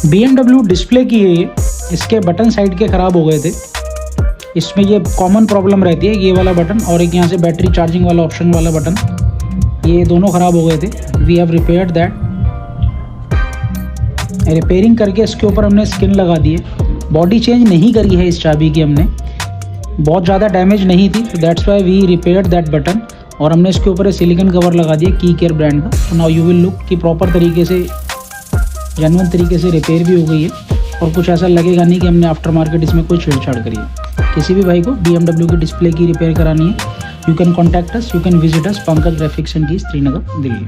BMW display की है ये, इसके बटन साइड के ख़राब हो गए थे। इसमें ये कॉमन प्रॉब्लम रहती है, ये वाला बटन और एक यहाँ से बैटरी चार्जिंग वाला ऑप्शन वाला बटन, ये दोनों ख़राब हो गए थे। We have repaired that. Repairing करके इसके ऊपर हमने स्किन लगा दी है। बॉडी चेंज नहीं करी है इस चाबी की हमने, बहुत ज़्यादा डैमेज नहीं थी, तो that's why we repaired that button. और हमने इसके ऊपर सिलिकॉन कवर लगा दिया की केयर ब्रांड का। तो नाउ यू विल लुक कि प्रॉपर तरीके से, जेन्युइन तरीके से रिपेयर भी हो गई है और कुछ ऐसा लगेगा नहीं कि हमने आफ्टर मार्केट इसमें कोई छेड़छाड़ करी है। किसी भी भाई को BMW की डिस्प्ले की रिपेयर करानी है, you can contact us, you can visit us, Pankaj graphics and keys, Srinagar, Delhi.